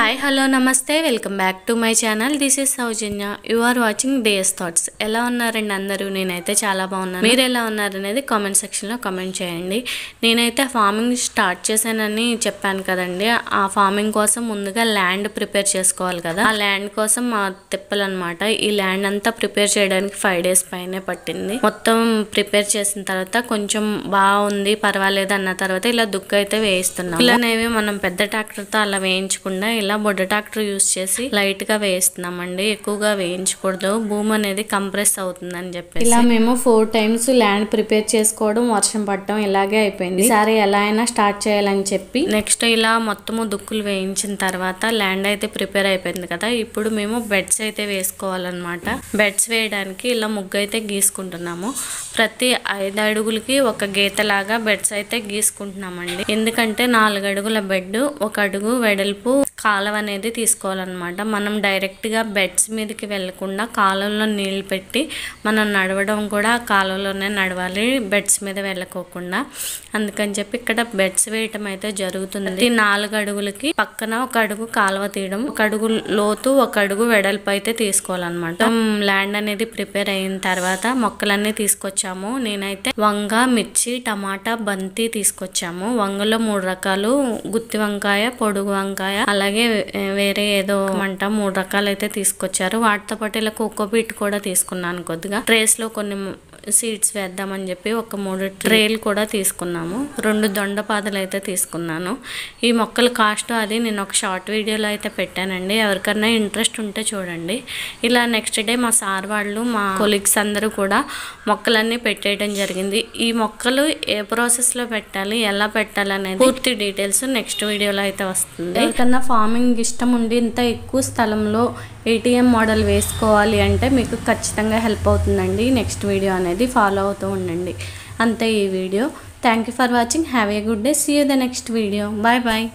Hi hello నమస్తే welcome back to my channel. This is Sowjanya. You are watching days thoughts. ఎలా ఉన్నారండి అందరూ? నేనైతే చాలా బాగున్నాను. మీరు ఎలా ఉన్నారనేది కామెంట్ సెక్షన్లో కామెంట్ చేయండి. నేనైతే ఫార్మింగ్ స్టార్ట్ చేశానని చెప్పాను కదండి. ఆ ఫార్మింగ్ కోసం ముందుగా ల్యాండ్ ప్రిపేర్ చేసుకోవాలి కదా. ఆ ల్యాండ్ కోసం మా తిప్పలన్నమాట. ఈ ల్యాండ్ అంతా ప్రిపేర్ చేయడానికి 5 days పైనే పట్టింది. మొత్తం ప్రిపేర్ చేసిన తర్వాత కొంచెం బాగుంది పర్వాలేదు అన్న తర్వాత ఇలా దుక్కు అయితే వేయిస్తున్నాం. ఇలానేవి మనం పెద్ద ట్రాక్టర్తో అలా వేయించకుండా ఇలా బొడ్డ ట్రాక్టర్ యూస్ చేసి లైట్ గా వేయిస్తున్నామండి. ఎక్కువగా వేయించకూడదు, భూమి అనేది కంప్రెస్ అవుతుందని చెప్పేసి ఇలా మేము 4 times ల్యాండ్ ప్రిపేర్ చేసుకోవడం, వర్షం పడటం ఇలాగే అయిపోయింది. ఈసారి ఎలా అయినా స్టార్ట్ చేయాలని చెప్పి నెక్స్ట్ ఇలా మొత్తము దుక్కులు వేయించిన తర్వాత ల్యాండ్ అయితే ప్రిపేర్ అయిపోయింది కదా. ఇప్పుడు మేము బెడ్స్ అయితే వేసుకోవాలన్నమాట. బెడ్స్ వేయడానికి ఇలా ముగ్గు అయితే గీసుకుంటున్నాము. ప్రతి 5 అడుగులకి ఒక గీతలాగా బెడ్స్ అయితే గీసుకుంటున్నామండి. ఎందుకంటే 4 అడుగుల బెడ్, 1 అడుగు వెడల్పు కాలువ అనేది తీసుకోవాలన్నమాట. మనం డైరెక్ట్ గా బెడ్స్ మీదకి వెళ్లకుండా కాలువలో నీళ్లు పెట్టి మనం నడవడం కూడా కాలువలోనే నడవాలి, బెడ్స్ మీద వెళ్ళకోకుండా. అందుకని చెప్పి ఇక్కడ బెడ్స్ వేయటం అయితే జరుగుతుంది. 4 అడుగులకి పక్కన 1 అడుగు కాలువ తీయడం, 1 అడుగు లోతు 1 అడుగు వెడల్పు అయితే తీసుకోవాలన్నమాట. ల్యాండ్ అనేది ప్రిపేర్ అయిన తర్వాత మొక్కలన్నీ తీసుకొచ్చాము. నేనైతే వంగ, మిర్చి, టమాటా, బంతి తీసుకొచ్చాము. వంగలో 3 రకాలు, గుత్తి వంకాయ, పొడుగు వంకాయ, అలాగే వేరే ఏదో మంట 3 రకాలు అయితే తీసుకొచ్చారు. వాటితో పాటు ఇలా కోకోపీట్ కూడా తీసుకున్నాను. కొద్దిగా ట్రేస్ లో కొన్ని సీడ్స్ వేద్దామని చెప్పి ఒక 3 ట్రేలు కూడా తీసుకున్నాము. 2 దొండపాదలు అయితే తీసుకున్నాను. ఈ మొక్కల కాస్ట్ అది నేను ఒక షార్ట్ వీడియోలో అయితే పెట్టానండి. ఎవరికన్నా ఇంట్రెస్ట్ ఉంటే చూడండి. ఇలా నెక్స్ట్ డే మా సార్ వాళ్ళు, మా కొలీగ్స్ అందరూ కూడా మొక్కలన్నీ పెట్టేయడం జరిగింది. ఈ మొక్కలు ఏ ప్రాసెస్ లో పెట్టాలి, ఎలా పెట్టాలి అనేది పూర్తి డీటెయిల్స్ నెక్స్ట్ వీడియోలో అయితే వస్తుంది. ఎవరికన్నా ఫార్మింగ్ ఇష్టం ఉండి ఇంత ఎక్కువ స్థలంలో ATM మోడల్ వేసుకోవాలి అంటే మీకు ఖచ్చితంగా హెల్ప్ అవుతుందండి. నెక్స్ట్ వీడియో అనేది ఫాలో అవుతూ ఉండండి. అంతే ఈ వీడియో. Thank you for watching. Have a good day. See you the next video. Bye bye.